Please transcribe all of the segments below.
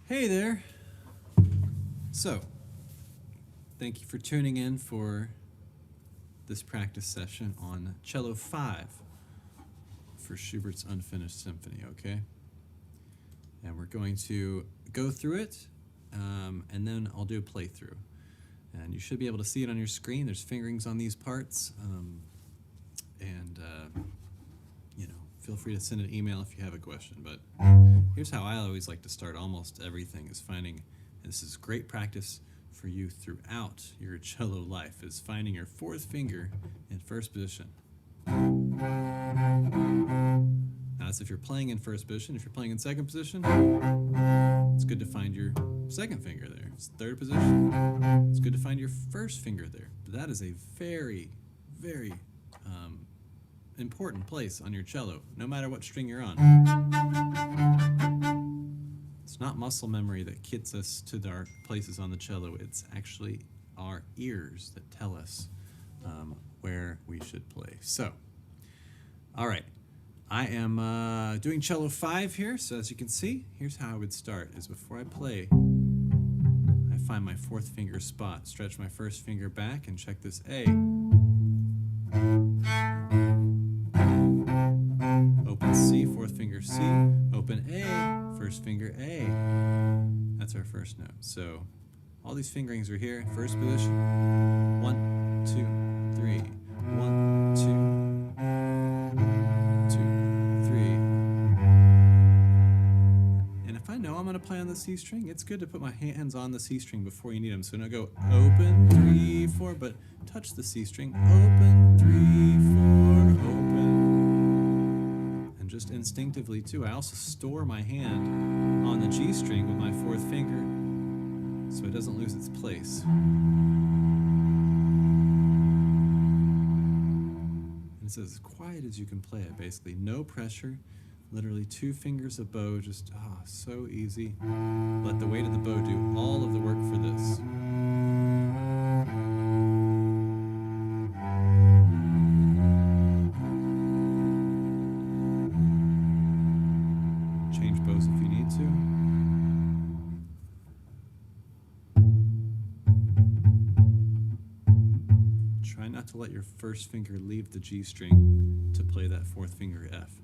Hey there. So, thank you for tuning in for this practice session on Cello 5 for Schubert's Unfinished Symphony, okay? And we're going to go through it, and then I'll do a playthrough. And you should be able to see it on your screen. There's fingerings on these parts, feel free to send an email if you have a question. But here's how I always like to start almost everything, is finding, and this is great practice for you throughout your cello life, is finding your fourth finger in first position. Now that's if you're playing in first position. If you're playing in second position, it's good to find your second finger there. It's third position, it's good to find your first finger there. But that is a very, very important place on your cello, no matter what string you're on. It's not muscle memory that gets us to our places on the cello. It's actually our ears that tell us where we should play. So, all right. I am doing cello 5 here, so as you can see, here's how I would start, is before I play, I find my fourth finger spot, stretch my first finger back, and check this A. Open C, fourth finger C, open A, first finger A. That's our first note. So all these fingerings are here, first position, 1, 2, 3, 1, 2, 2, 3. And if I know I'm going to play on the C string, it's good to put my hands on the C string before you need them. So don't go open, 3, 4, but touch the C string, open, 3, 4, open. And just instinctively too, I also store my hand on the G string with my fourth finger so it doesn't lose its place. And it's as quiet as you can play it, basically. No pressure, literally 2 fingers of bow, just so easy. Let the weight of the bow do all of the work for this. Change bows if you need to. Try not to let your first finger leave the G string to play that fourth finger F.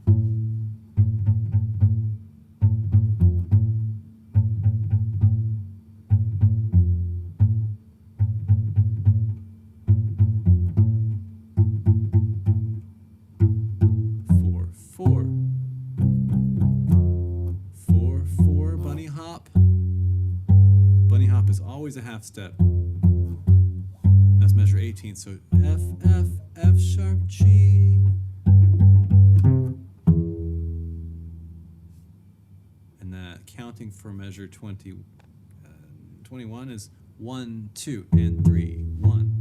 Always a half step. That's measure 18. So F, F, F sharp, G. And that counting for measure 21 is 1, 2, and 3, 1.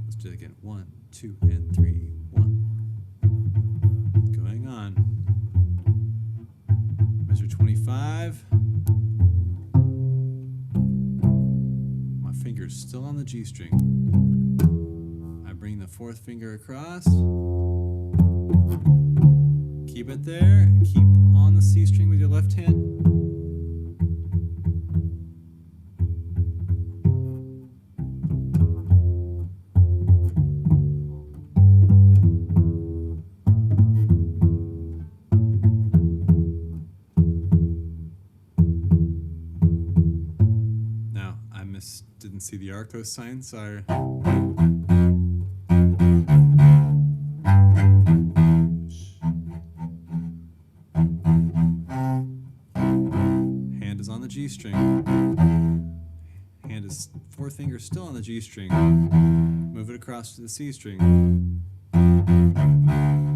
Let's do it again. 1, 2, and 3, 1. Going on. Measure 25. Finger's still on the G string. I bring the fourth finger across. Keep it there. Keep on the C string with your left hand. Now, didn't see the arco sign, sorry. Hand is on the G string. Hand is fourth finger still on the G string. Move it across to the C string.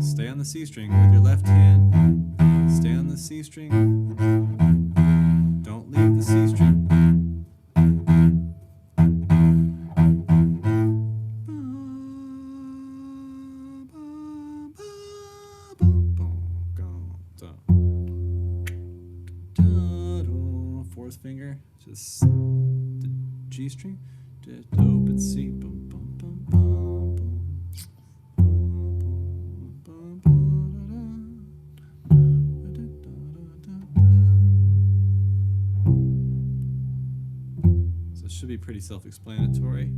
Stay on the C string with your left hand. Stay on the C string. Don't leave the C string. Fourth finger, just the G string, open C, boom, boom, boom, boom, boom, boom, boom, should be pretty self-explanatory.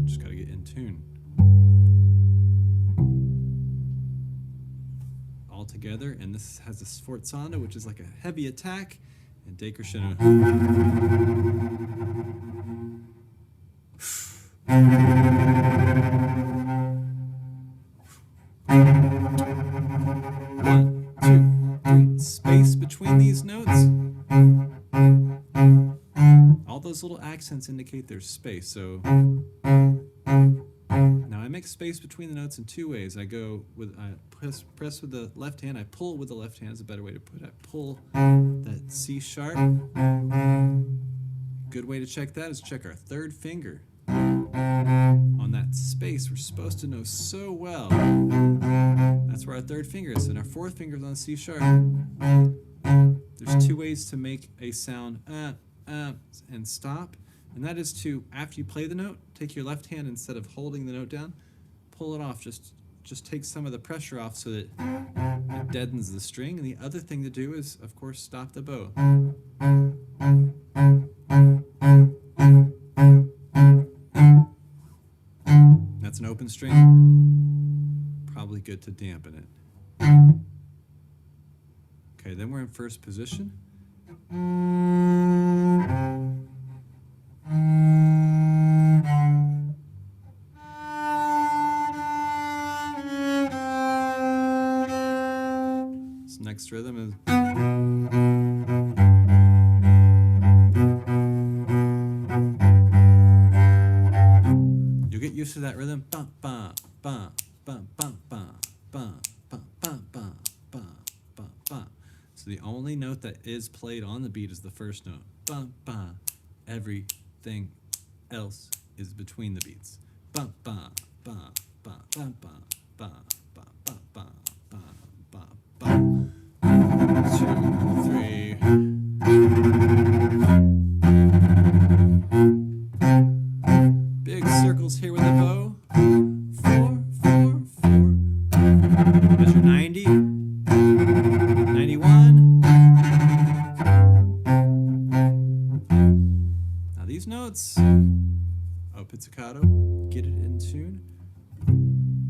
Just gotta get in tune. All together, and this has a sforzando, which is like a heavy attack, and decrescendo. One, two, three. Space between these notes. All those little accents indicate there's space. So now I make space between the notes in two ways. I press with the left hand. I pull with the left hand is a better way to put it. I pull that C sharp. Good way to check that is check our third finger. On that space we're supposed to know so well. That's where our third finger is, and our fourth finger is on C sharp. There's two ways to make a sound and stop, and that is to, after you play the note, take your left hand, instead of holding the note down, pull it off. Just take some of the pressure off so that it deadens the string. And the other thing to do is, of course, stop the bow. That's an open string. Probably good to dampen it. Okay, then we're in first position. This next rhythm is. You'll get used to that rhythm. Ba ba ba ba ba ba ba ba ba ba ba ba ba. So the only note that is played on the beat is the first note. Ba ba. Everything else is between the beats. Ba ba ba ba ba ba ba ba ba ba ba ba ba. 1, 2, 3. Big circles here with the bow. 4, 4, 4. Measure 90. 91. Now these notes, pizzicato, get it in tune.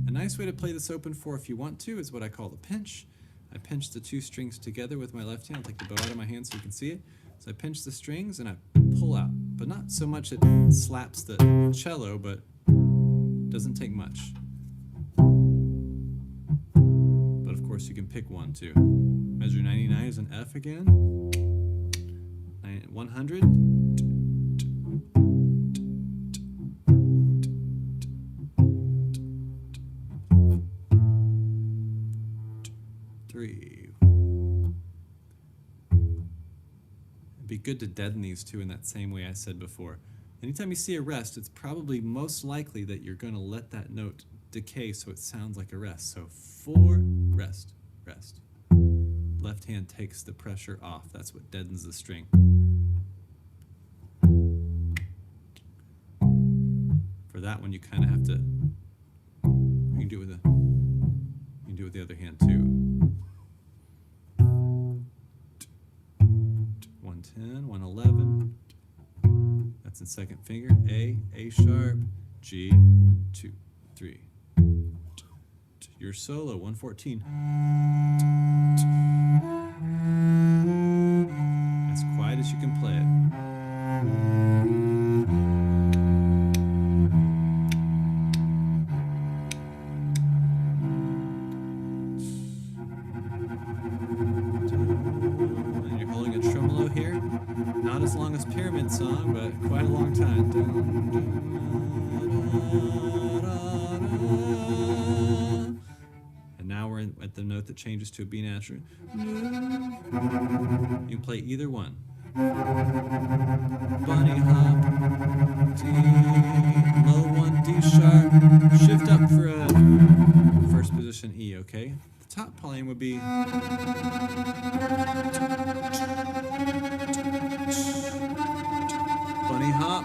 A nice way to play this open 4 if you want to is what I call the pinch. I pinch the two strings together with my left hand. I'll take the bow out of my hand so you can see it. So I pinch the strings and I pull out, but not so much it slaps the cello, but doesn't take much. But of course you can pick one too. Measure 99 is an F again. 100. 3. It'd be good to deaden these two in that same way I said before. Anytime you see a rest, it's probably most likely that you're going to let that note decay so it sounds like a rest. So 4, rest, rest. Left hand takes the pressure off. That's what deadens the string. For that one, you kind of have to. You can do it with the other hand too. 110, 111. That's in second finger. A sharp, G, 2, 3. Your solo, 114. As quiet as you can play it. And you're holding a tremolo here. Not as long as Pyramid Song, but quite a long time. And now we're at the note that changes to a B natural. You can play either one. Bunny hop, D, low 1, D sharp, shift up for a first position E, okay? The top playing would be bunny hop.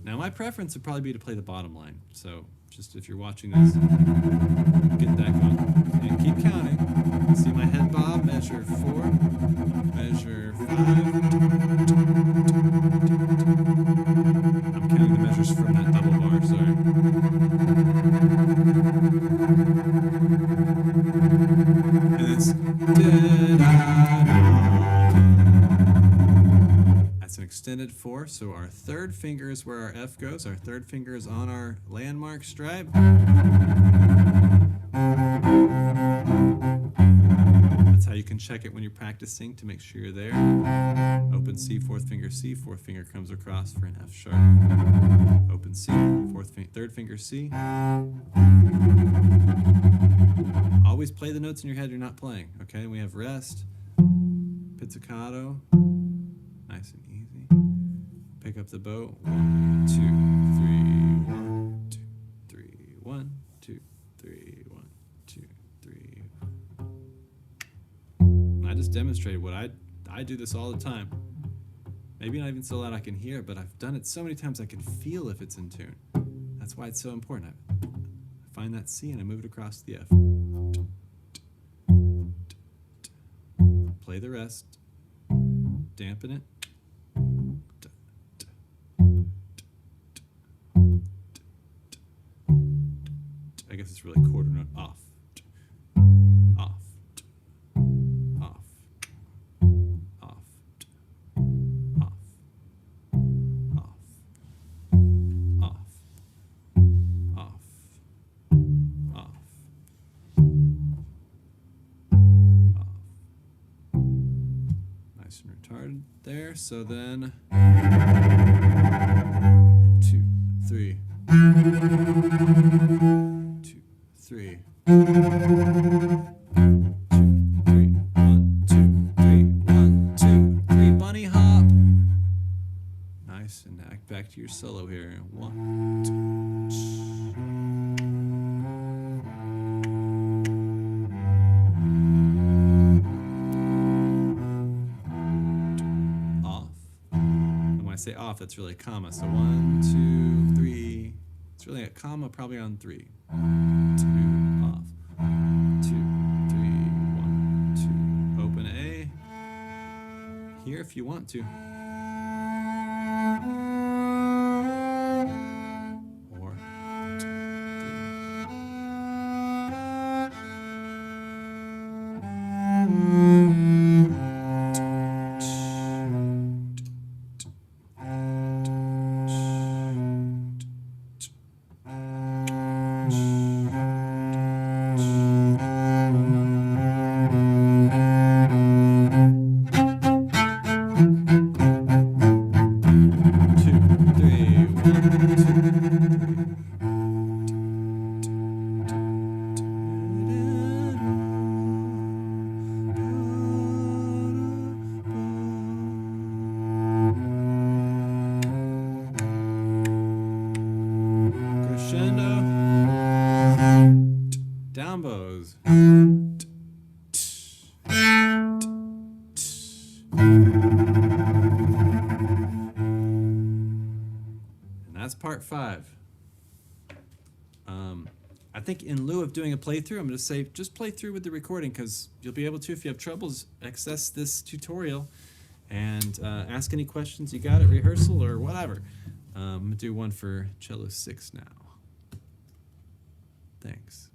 Now my preference preference would probably be to play the bottom line. So just if you're watching this, get that going. And keep counting. See my head bob, measure 4, measure 5. I'm counting the measures from that double bar, sorry. And it's that's an extended 4, so our third finger is where our F goes. Our third finger is on our landmark stripe. That's how you can check it when you're practicing to make sure you're there. Open C, fourth finger C, fourth finger comes across for an F sharp. Open C, third finger C. Always play the notes in your head you're not playing, okay? We have rest, pizzicato, nice and easy. Pick up the bow, 1, 2, 3, 1, 2, 3, 1, 2, 3, 1, 2, 3. I just demonstrated what I do this all the time. Maybe not even so loud I can hear it, but I've done it so many times I can feel if it's in tune. That's why it's so important. I find that C and I move it across the F. Play the rest. Dampen it. I guess it's really quarter note off. Off. Off. Off. Off. Off. Off. Off. Off. Off. Nice and retarded there. So then 2, 3. 2, 3. 2, 3. 1, 2, 3. 1, 2, 3. Bunny hop. Nice, and back to your solo here. 1, 2. Off. And when I say off, that's really a comma. So 1, 2, 3. It's really a comma probably on 3. 2, off. 2, 3, 1, 2. Open A. Here if you want to. Or 2, crescendo, down bows, and that's part 5. I think in lieu of doing a playthrough, I'm going to say just play through with the recording because you'll be able to, if you have troubles, access this tutorial and ask any questions you got at rehearsal or whatever. I'm going to do one for cello 6 now. Thanks.